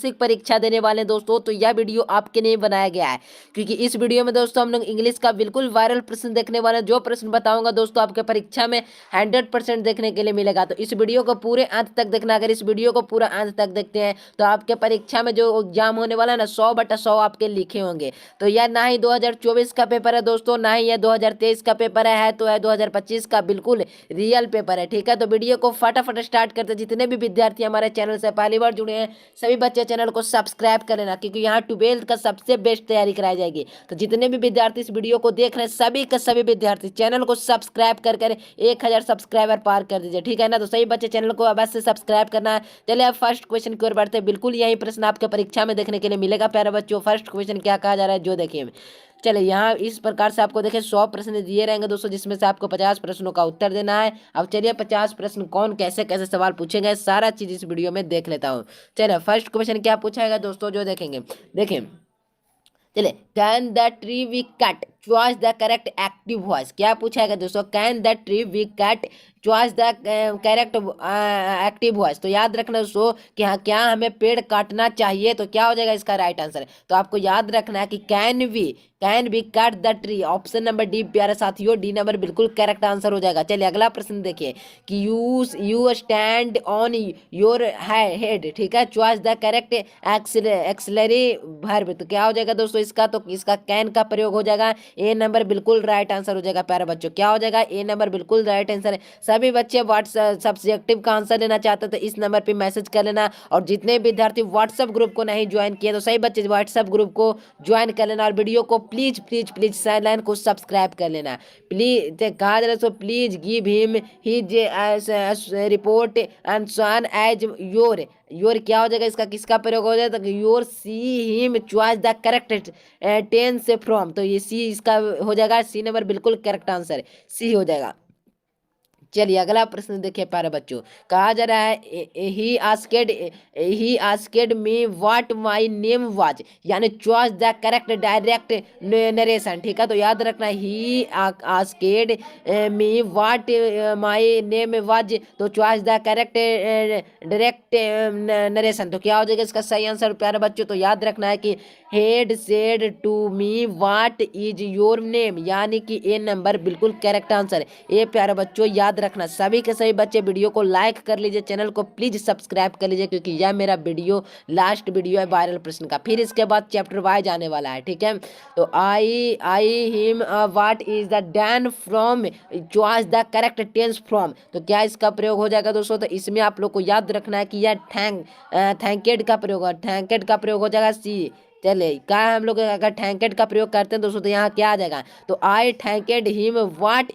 वार्षिक परीक्षा देने वाले हैं दोस्तों, तो यह वीडियो आपके लिए बनाया गया है, क्योंकि इस वीडियो में दोस्तों हम लोग इंग्लिश का बिल्कुल वायरल प्रश्न देखने वाले हैं। जो प्रश्न बताऊंगा दोस्तों आपके परीक्षा में 100% देखने के लिए मिलेगा, तो इस वीडियो को पूरे अंत तक देखना। अगर इस वीडियो को पूरा अंत तक देखते हैं तो आपके परीक्षा में जो एग्जाम होने वाला है ना, 100/100 आपके लिखे होंगे। तो यह ना ही 2024 का पेपर है दोस्तों, ना ही यह 2023 का पेपर है, तो है 2025 का बिल्कुल रियल पेपर है। ठीक है, तो वीडियो को फटाफट स्टार्ट करते हैं। जितने भी विद्यार्थी हमारे चैनल से पहली बार जुड़े हैं, सभी बच्चे चैनल को सब्सक्राइब कर लेना, क्योंकि यहाँ 12th का सबसे बेस्ट तैयारी कराई जाएगी। तो जितने भी विद्यार्थी इस वीडियो को देख रहे हैं, सभी के सभी विद्यार्थी चैनल को सब्सक्राइब कर 1000 सब्सक्राइबर पार कर दीजिए। ठीक है ना, तो सही बच्चे चैनल को अवश्य सब्सक्राइब करना है। चलिए अब फर्स्ट क्वेश्चन की ओर बढ़ते हैं। बिल्कुल यही प्रश्न आपके परीक्षा में देखने के लिए मिलेगा प्यारे बच्चों। फर्स्ट क्वेश्चन क्या कहा जा रहा है जो देखिए। चलिए यहाँ इस प्रकार से आपको देखिए 100 प्रश्न दिए रहेंगे दोस्तों, जिसमें से आपको 50 प्रश्नों का उत्तर देना है। अब चलिए 50 प्रश्न कौन कैसे कैसे सवाल पूछे गए, सारा चीज इस वीडियो में देख लेता हूँ। चलिए फर्स्ट क्वेश्चन क्या पूछा गया दोस्तों जो देखेंगे। देखिए चलिए, can the tree we cut choice the correct active voice. क्या पूछा गया दोस्तों, can the tree we cut choice the correct active voice. तो याद रखना दोस्तों कि हाँ, क्या हमें पेड़ काटना चाहिए, तो क्या हो जाएगा इसका राइट आंसर। तो आपको याद रखना है कि can be cut the tree, option number D प्यारे साथियों, डी नंबर बिल्कुल करेक्ट आंसर हो जाएगा। चलिए अगला प्रश्न देखिए कि you stand on your head. ठीक है, choice the correct axillary verb. तो क्या हो जाएगा दोस्तों इसका, तो इसका कैन का प्रयोग हो जाएगा। ए नंबर बिल्कुल राइट आंसर हो जाएगा प्यारे बच्चों। क्या हो जाएगा, ए नंबर बिल्कुल राइट आंसर है। सभी बच्चे व्हाट्सएप सब्जेक्टिव का आंसर लेना चाहते तो इस नंबर पे मैसेज कर लेना। और जितने विद्यार्थी व्हाट्सएप ग्रुप को नहीं ज्वाइन किए, तो सही बच्चे व्हाट्सएप ग्रुप को ज्वाइन कर लेना। और वीडियो को प्लीज प्लीज प्लीज चैनल को सब्सक्राइब कर लेना। प्लीज कहा जा रहा है, so please give him his report and son as your क्या हो जाएगा इसका, किसका प्रयोग हो जाएगा, your see him choice the correct tense from. तो ये सी इसका हो जाएगा, सी नंबर बिल्कुल करेक्ट आंसर सी हो जाएगा। चलिए अगला प्रश्न देखिए प्यारे बच्चों, कहा जा रहा है he asked me what my name was, यानी choice the correct direct narration. ठीक है, तो याद रखना he asked me what my name was, तो choice the correct direct narration. तो क्या हो जाएगा इसका सही आंसर प्यारे बच्चों। तो याद रखना है कि he said to me what is your name, यानी कि ए नंबर बिल्कुल करेक्ट आंसर। ए प्यारे बच्चों याद रखना, सभी के सभी बच्चे वीडियो को लाइक कर लीजिए, चैनल को प्लीज सब्सक्राइब कर लीजिए, क्योंकि यह मेरा वीडियो लास्ट वीडियो है वायरल प्रश्न का। फिर इसके बाद चैप्टर वाइज आने वाला है। ठीक है, तो I him what is the then from choice the correct tense from. तो क्या इसका प्रयोग हो जाएगा दोस्तों, तो इसमें आप लोग को याद रखना है कि यह थैंकेड का प्रयोग है, थैंकेड का प्रयोग हो जाएगा सी। चलिए क्या हम लोग अगर थैंकेड का प्रयोग करते हैं दोस्तों, तो यहाँ क्या आ जाएगा, तो I thanked him what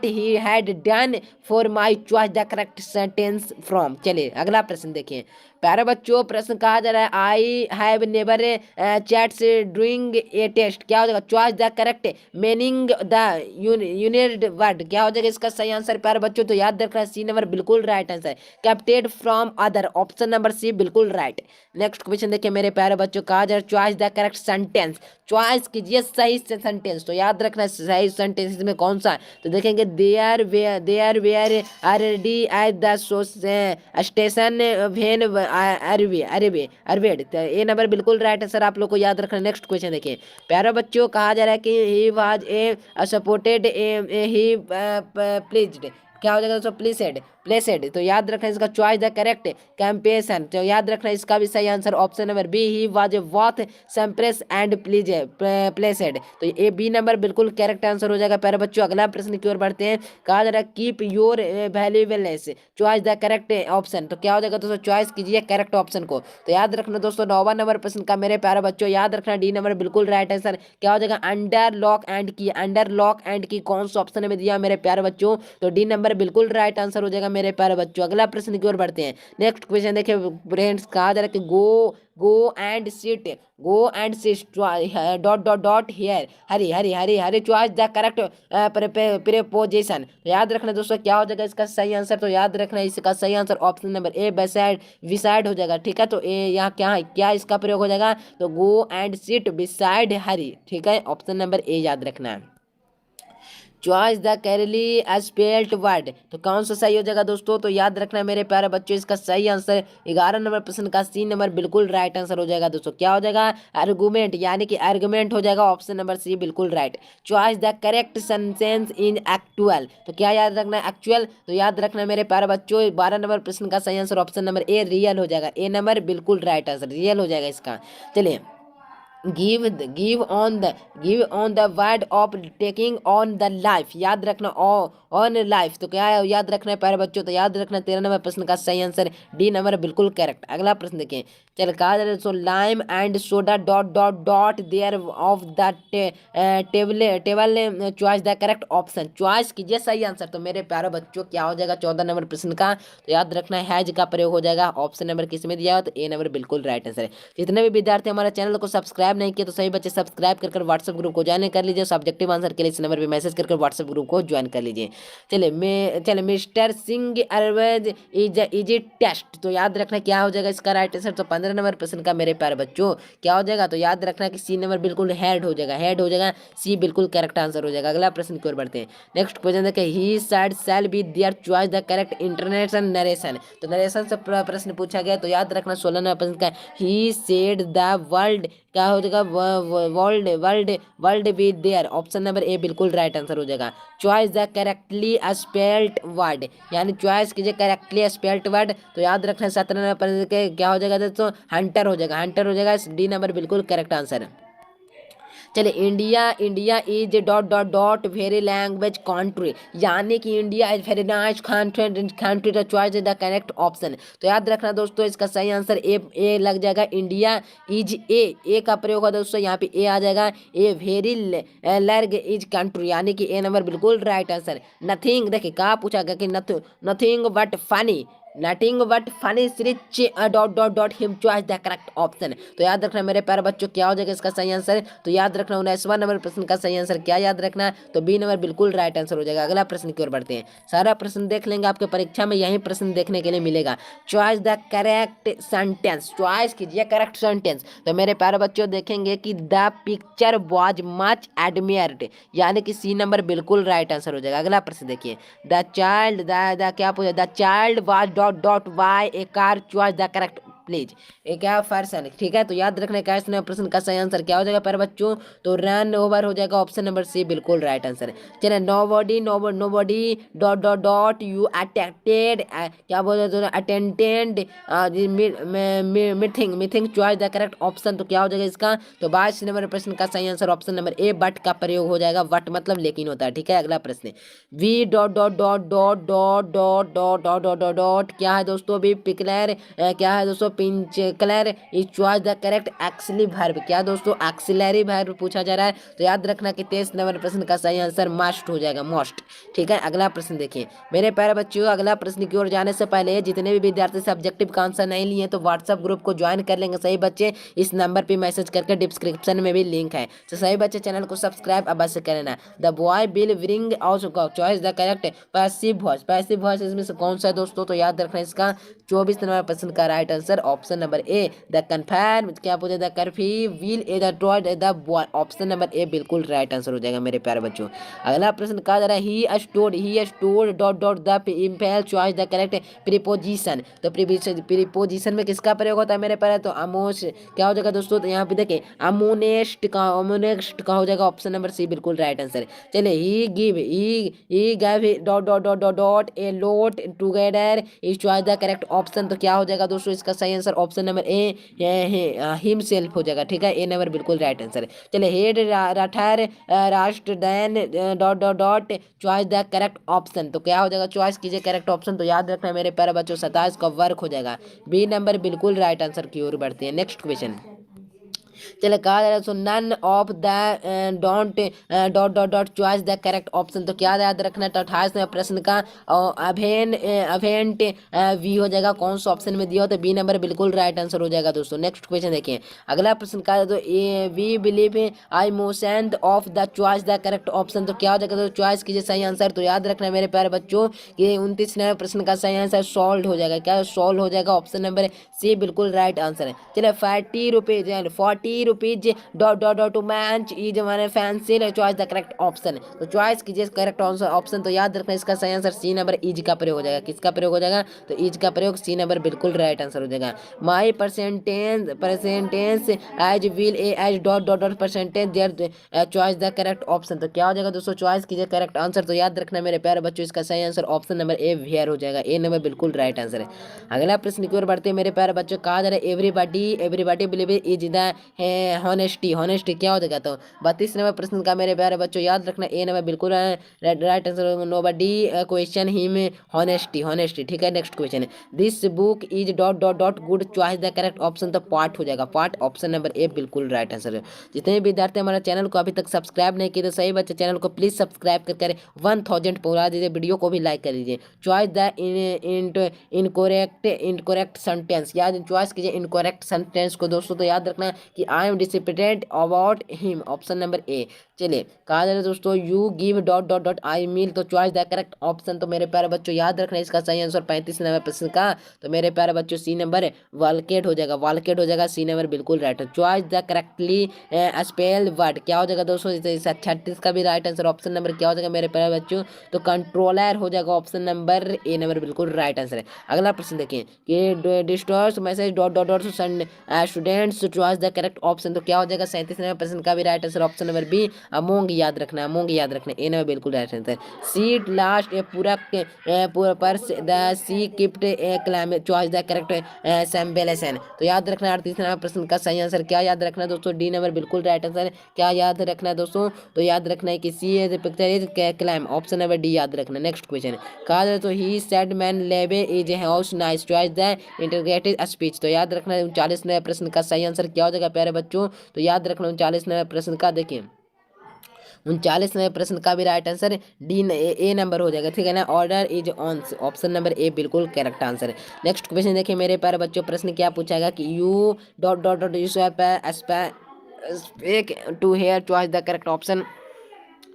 he had done for my choice the correct sentence from. चलिए अगला प्रश्न देखिए प्यारे बच्चों, प्रश्न कहा जा रहा है I have never chats doing a test. क्या हो जाएगा, choice the correct meaning the unit word. क्या हो जाएगा इसका सही आंसर प्यारे बच्चों। तो याद रखना सी नंबर बिल्कुल right answer, accepted from other, option number C बिल्कुल राइट। नेक्स्ट क्वेश्चन देखिए मेरे प्यारे बच्चों, कहा जा रहा है choice the correct sentence, choice कीजिए सही से सेंटेंस। तो याद रखना सही सेंटेंस इसमें कौन सा है, तो देखेंगे there where are D at the station when arrived. तो ये नंबर बिल्कुल राइट है सर, आप लोग को याद रखना। नेक्स्ट क्वेश्चन देखिए प्यारे बच्चों, कहा जा रहा है कि he was a supported he pleased. क्या हो जाएगा दोस्तों, प्लेसेड। तो याद रखना इसका चॉइस द करेक्ट कैंपेशन। तो याद रखना इसका भी सही answer option number B, he was both surprised and pleased. तो ये बी नंबर बिल्कुल करेक्ट आंसर हो जाएगा प्यारे बच्चों। अगला प्रश्न की ओर बढ़ते हैं, कहा जा रहा है keep your valuableness choice the correct option. तो क्या हो जाएगा दोस्तों, चॉइस कीजिए करेक्ट ऑप्शन को। तो याद रखना दोस्तों 9वां नंबर प्रश्न का मेरे प्यारे बच्चों, याद रखना डी नंबर बिल्कुल राइट आंसर। क्या हो जाएगा, अंडर लॉक एंड की, अंडर लॉक एंड की कौन सा ऑप्शन में दिया मेरे प्यारे बच्चों, तो डी नंबर बिल्कुल राइट आंसर हो जाएगा मेरे प्यारे बच्चों। अगला प्रश्न की ओर बढ़ते हैं। नेक्स्ट क्वेश्चन देखिए फ्रेंड्स, कहा जा रहा है कि go and sit dot dot dot here Hari choice the correct preposition. याद रखना दोस्तों क्या हो जाएगा इसका सही आंसर, तो याद रखना इसका सही आंसर ऑप्शन नंबर ए बिसाइड हो जाएगा। ठीक है, तो ए यहाँ क्या इसका प्रयोग हो जाएगा, तो गो एंड सिट बिसाइड हरी। ठीक है, ऑप्शन नंबर ए याद रखना है। Choice the Kairali spelt word, तो कौन सा सही हो जाएगा दोस्तों? तो याद रखना मेरे प्यारे बच्चों, इसका सही आंसर 11 नंबर प्रश्न का सी नंबर बिल्कुल राइट आंसर हो जाएगा दोस्तों। क्या हो जाएगा? आर्गुमेंट, यानी कि आर्गुमेंट हो जाएगा ऑप्शन नंबर सी बिल्कुल right. Choice the correct sentence in actual, तो क्या याद रखना है? एक्चुअल, तो याद रखना मेरे प्यारे बच्चों 12 नंबर प्रश्न का सही answer option number a real हो जाएगा। ए नंबर बिल्कुल राइट आंसर रियल हो जाएगा इसका। चलिए, give on the word of taking on the life, याद रखना ऑन लाइफ, तो क्या है याद रखना है प्यारे बच्चों? तो याद रखना 13 नंबर प्रश्न का सही आंसर डी नंबर बिल्कुल करेक्ट। अगला प्रश्न देखें, चल कहा जा रहा है so lime and soda dot dot dot there off the table choice the correct option, choice कीजिए सही आंसर। तो मेरे प्यारे बच्चों क्या हो जाएगा 14 नंबर प्रश्न का? तो याद रखना हैज का प्रयोग हो जाएगा। ऑप्शन नंबर किस में दिया हुआ? तो ए नंबर बिल्कुल राइट आंसर है। जितने भी विद्यार्थी हमारे चैनल को सब्सक्राइब नहीं किए तो सभी बच्चे सब्सक्राइब कर व्हाट्सएप ग्रुप को ज्वाइन कर लीजिए। सब्जेक्टिव आंसर के लिए इस नंबर पर मैसेज कर व्हाट्सएप ग्रुप को ज्वाइन कर लीजिए। चले mister Singh arrives is a test, तो याद रखना क्या हो जाएगा इसका राइट आंसर? तो 15 नंबर प्रश्न का मेरे प्यारे बच्चों क्या हो जाएगा? तो याद रखना कि सी नंबर बिल्कुल हेड हो जाएगा, हेड हो जाएगा, सी बिल्कुल करेक्ट आंसर हो जाएगा। अगला प्रश्न की ओर बढ़ते हैं। नेक्स्ट क्वेश्चन देखिए, he said shall be there choice the correct international narration, तो नरेशन से प्रश्न पूछा गया। तो याद रखना 16 नंबर प्रश्न का ही सेड द वर्ल्ड क्या हो जाएगा? World world world with their, option number A बिल्कुल राइट आंसर हो जाएगा। Choice the correctly spelt word, यानी चॉइस कीजिए करेक्टली स्पेल्ट वर्ड, तो याद रखना 17 नंबर के क्या हो जाएगा दोस्तों? हंटर हो जाएगा, हंटर हो जाएगा, डी नंबर बिल्कुल करेक्ट आंसर। चलिए, India is dot dot dot very language country, यानी कि India is very nice country, तो choice is the correct option. तो याद रखना दोस्तों इसका सही आंसर ए लग जाएगा। इंडिया इज ए का प्रयोग होगा दोस्तों, यहाँ पे ए आ जाएगा। ए वेरी लैर्ग इज कंट्री, यानी कि ए नंबर बिल्कुल राइट आंसर। नथिंग, देखिए कहा पूछा गया कि nothing but funny, nothing but funny rich dot dot dot him choice the correct option. तो याद रखना मेरे प्यारे बच्चों क्या हो जाएगा इसका सही आंसर? तो याद रखना 19वां नंबर प्रश्न का सही आंसर क्या याद रखना? तो बी नंबर बिल्कुल राइट आंसर हो जाएगा। अगला प्रश्न की ओर बढ़ते हैं। सारा प्रश्न देख लेंगे, आपके परीक्षा में यही प्रश्न देखने के लिए मिलेगा। Choice the correct sentence, choice कीजिए करेक्ट सेंटेंस। तो मेरे प्यारे बच्चों देखेंगे कि द पिक्चर वॉज मच एडमियर्ड, यानी कि सी नंबर बिल्कुल राइट आंसर हो जाएगा। अगला प्रश्न देखिए, द चाइल्ड द क्या पूछा? The child was dot dot by A car, choice the correct please, एक क्या पर्सन, ठीक है। तो याद रखना क्या इसमें प्रश्न का सही आंसर क्या हो जाएगा पर बच्चों? तो रन ओवर हो जाएगा, ऑप्शन नंबर सी बिल्कुल राइट आंसर है। चलिए, nobody dot dot dot you attacked क्या बोल रहे attendant meeting choice the correct option. तो क्या हो जाएगा इसका? तो 22 नंबर प्रश्न का सही answer option number A but का प्रयोग हो जाएगा। बट मतलब लेकिन होता है, ठीक है। अगला प्रश्न, we dot dot dot dot dot dot dot dot dot dot dot क्या है दोस्तों? वी पिकलर क्या है दोस्तों? पिंचक्लर is choice the correct auxiliary verb, क्या दोस्तों? एक्सिलरी वर्ब पूछा जा रहा है। तो याद रखना कि 23 नंबर प्रश्न का सही आंसर मस्ट हो जाएगा, मस्ट, ठीक है। अगला प्रश्न देखिए मेरे प्यारे बच्चों, अगला प्रश्न की ओर जाने से पहले जितने भी विद्यार्थी सब्जेक्टिव का आंसर नहीं लिए तो व्हाट्सएप ग्रुप को ज्वाइन कर लेंगे सही बच्चे, इस नंबर पे मैसेज करके डिस्क्रिप्शन में भी लिंक है। तो सही बच्चे चैनल को सब्सक्राइब अवश्य करना। The boy will bring out choice the correct passive voice, passive voice इसमें से कौन सा है दोस्तों? तो याद रखना इसका 24 नंबर प्रश्न का right answer option number A the confirm क्या पूछे? The curfew will a the toyed the boy, option number A बिल्कुल राइट आंसर हो जाएगा मेरे प्यारे बच्चों। अगला प्रश्न कहा जा रहा है he stored dot dot the impel choice the correct preposition. तो प्रीपोजिशन में किसका प्रयोग होता है मेरे प्यारे? तो अमोश क्या हो जाएगा दोस्तों? तो यहाँ पे देखिए अमोनेस्ट का हो जाएगा, ऑप्शन नंबर सी बिल्कुल राइट आंसर। चलिए, he give dot dot dot dot dot a lot together is choice the correct option. तो क्या हो जाएगा दोस्तों इसका सही answer? Option number A himself हो जाएगा, ठीक है। ए नंबर बिल्कुल राइट आंसर है। चलिए, had rather rather than dot dot dot choice the correct option. तो क्या हो जाएगा? चॉइस कीजिए करेक्ट ऑप्शन। तो याद रखना मेरे प्यारे बच्चों 27 का वर्क हो जाएगा। बी नंबर बिल्कुल राइट आंसर की ओर बढ़ते हैं। नेक्स्ट क्वेश्चन, चलो कहा जा रहा है so none of the don't dot dot dot choice the correct option. तो क्या याद रखना? तो 28वें प्रश्न का अवेंट वी हो जाएगा, कौन सा ऑप्शन में दिया हो? तो बी नंबर बिल्कुल राइट आंसर हो जाएगा दोस्तों। नेक्स्ट क्वेश्चन देखिए, अगला प्रश्न कहा तो we believe I motion of the choice the correct option. तो क्या हो जाएगा? तो चॉइस कीजिए सही आंसर। तो याद रखना मेरे प्यारे बच्चों कि 29वें प्रश्न का सही आंसर सॉल्व हो जाएगा, क्या सॉल्व हो जाएगा? ऑप्शन नंबर सी बिल्कुल राइट आंसर है। चलिए, 40 rupees ₹40 dot dot dot too much is मैंने fancy choice the correct option. तो चॉइस कीजिए करेक्ट ऑप्शन। तो याद रखना इसका सही आंसर सी नंबर इज का प्रयोग हो जाएगा। किसका प्रयोग हो जाएगा? तो इज का प्रयोग, सी नंबर बिल्कुल राइट आंसर हो जाएगा। My percentage as will a as dot dot dot percentage there choice the correct option. तो क्या हो जाएगा दोस्तों? चॉइस कीजिए करेक्ट आंसर। तो याद रखना मेरे प्यारे बच्चों इसका सही answer option number A where हो जाएगा। ए नंबर बिल्कुल राइट आंसर है। अगला प्रश्न की ओर बढ़ते हैं मेरे प्यारे बच्चों। कहा जा रहा है everybody believe is the honesty क्या हो जाएगा? तो 32 नंबर प्रश्न का मेरे प्यारे बच्चों याद रखना ए नंबर बिल्कुल right answer. Nobody question him honesty ठीक है। नेक्स्ट क्वेश्चन है this book is dot dot dot good choice the correct option. तो पार्ट हो जाएगा। पार्ट ऑप्शन नंबर ए बिल्कुल राइट आंसर है। जितने भी विद्यार्थी हमारे चैनल को अभी तक सब्सक्राइब नहीं किए तो सही बच्चे चैनल को प्लीज सब्सक्राइब करके 1000 पूरा दीजिए। वीडियो को भी लाइक कर दीजिए। Choice the incorrect sentence. याद चॉइस कीजिए इनकोरेक्ट सेंटेंस को दोस्तों। तो याद रखना कि I am disciplined about him option number A. चलिए कहा जा रहा है दोस्तों you give dot dot dot I meal. तो चॉइस द करेक्ट ऑप्शन। तो मेरे प्यारे बच्चों याद रखना इसका सही आंसर 35 नंबर प्रश्न का। तो मेरे प्यारे बच्चों सी नंबर वालकेट हो जाएगा। वालकेट हो जाएगा। सी नंबर बिल्कुल राइट है। Choice the correctly spell word क्या हो जाएगा दोस्तों? 36 का भी राइट आंसर ऑप्शन नंबर क्या हो जाएगा मेरे प्यारे बच्चों? तो कंट्रोलर हो जाएगा। ऑप्शन नंबर ए नंबर बिल्कुल राइट आंसर है। अगला प्रश्न देखिए कि distress message dot dot dot students choice the correct option. तो क्या हो जाएगा? 37 नंबर प्रश्न का भी right answer option number B among याद रखना। अमोंग याद रखना ए नंबर बिल्कुल right answer. Seat last a पूरा पर the sea kept a climate choice the correct सैम्बेलेसन। तो याद रखना 38 नंबर प्रश्न का सही आंसर क्या याद रखना दोस्तों? डी नंबर बिल्कुल राइट आंसर। क्या याद रखना है दोस्तों? तो याद रखना है कि C as picture is climb option number D याद रखना। नेक्स्ट क्वेश्चन कहा तो ही सेड मैन लेबे is house nice choice the integrated speech. तो याद रखना 39 नंबर प्रश्न का सही आंसर क्या हो जाएगा प्यारे बच्चों? तो याद रखना 39 नंबर प्रश्न का देखिए 39वें प्रश्न का भी right answer D A number हो जाएगा ठीक है ना। Order is on option number A बिल्कुल करेक्ट आंसर है। नेक्स्ट क्वेश्चन देखिए मेरे प्यारे बच्चों प्रश्न क्या पूछाएगा कि you dot dot dot you spec to hear choice the correct option.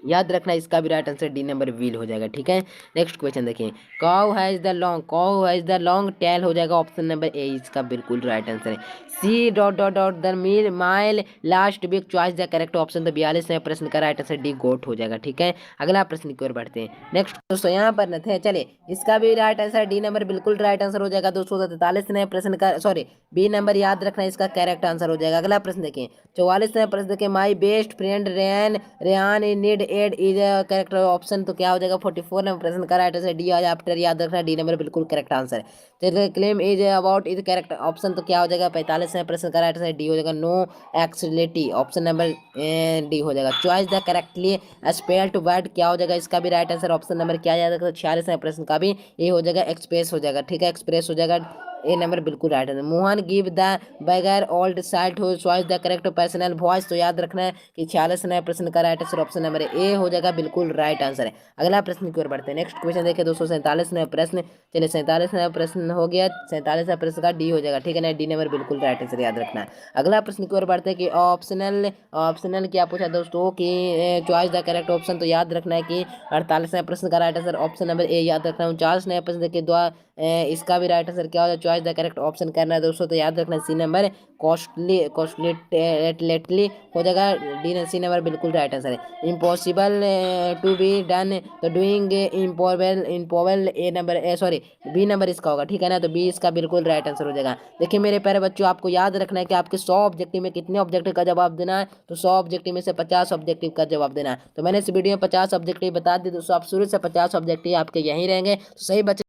याद रखना इसका भी right answer D number wheel हो जाएगा ठीक है। नेक्स्ट क्वेश्चन देखिए cow has the long tail हो जाएगा ऑप्शन नंबर ए इसका बिल्कुल राइट आंसर है। C dot dot dot the meal mile last week choice the correct option. तो 42वें प्रश्न का राइट आंसर डी गोट हो जाएगा ठीक है। अगला प्रश्न की ओर बढ़ते हैं। नेक्स्ट दोस्तों यहाँ पर न थे चले इसका भी राइट आंसर डी नंबर बिल्कुल राइट आंसर हो जाएगा दोस्तों। 43वें प्रश्न का सॉरी बी नंबर याद रखना इसका करेक्ट आंसर हो जाएगा। अगला प्रश्न देखिए 44वें प्रश्न देखिए my best friend Rehan need aid is correct option. तो क्या हो जाएगा 44 नंबर प्रश्न का राइट आंसर डी आफ्टर याद रखना डी नंबर बिल्कुल करेक्ट आंसर है। Claim is about is correct option. तो क्या हो जाएगा 45वें प्रश्न का राइट आंसर डी हो जाएगा नो एक्सलिटी ऑप्शन नंबर डी हो जाएगा। Choice the correctly spelled word क्या हो जाएगा इसका भी राइट आंसर ऑप्शन नंबर क्या जाएगा? 46वें प्रश्न का भी ये हो जाएगा एक्सप्रेस हो जाएगा ठीक है। एक्सप्रेस हो जाएगा ए नंबर बिल्कुल राइट है। Mohan give the beggar old site हो choice the correct personal voice. तो याद रखना है कि 46 नंबर प्रश्न का right answer option number A हो जाएगा बिल्कुल राइट आंसर है। अगला प्रश्न की ओर बढ़ते हैं। नेक्स्ट क्वेश्चन देखिए दोस्तों 47 नंबर प्रश्न चलिए 47 नंबर प्रश्न हो गया। 47 नंबर प्रश्न का डी हो जाएगा ठीक है ना। डी नंबर बिल्कुल राइट आंसर याद रखना है। अगला प्रश्न की ओर बढ़ते हैं कि ऑप्शनल क्या पूछा दोस्तों कि चॉइस द करेक्ट ऑप्शन। तो याद रखना है कि 48वें प्रश्न का राइट आंसर ऑप्शन नंबर ए याद रखना है। 49 नंबर प्रश्न देखिए इसका भी राइट आंसर क्या हो जाए? चॉइस द करेक्ट ऑप्शन करना है दोस्तों। तो याद रखना सी नंबर कॉस्टली हो जाएगा। डी सी नंबर बिल्कुल राइट आंसर है। इम्पॉसिबल टू बी डन तो डूइंग इम्पॉबल ए नंबर सॉरी बी नंबर इसका होगा ठीक है ना। तो बी इसका बिल्कुल राइट आंसर हो जाएगा। देखिए मेरे प्यारे बच्चों आपको याद रखना है कि आपके 100 ऑब्जेक्टिव में कितने ऑब्जेक्टिव का जवाब देना है? तो 100 ऑब्जेक्टिव में से 50 ऑब्जेक्टिव का जवाब देना है। तो मैंने इस वीडियो में 50 ऑब्जेक्टिव बता दी दोस्तों। आप शुरू से 50 ऑब्जेक्टिव आपके यहीं रहेंगे तो सही बच्चे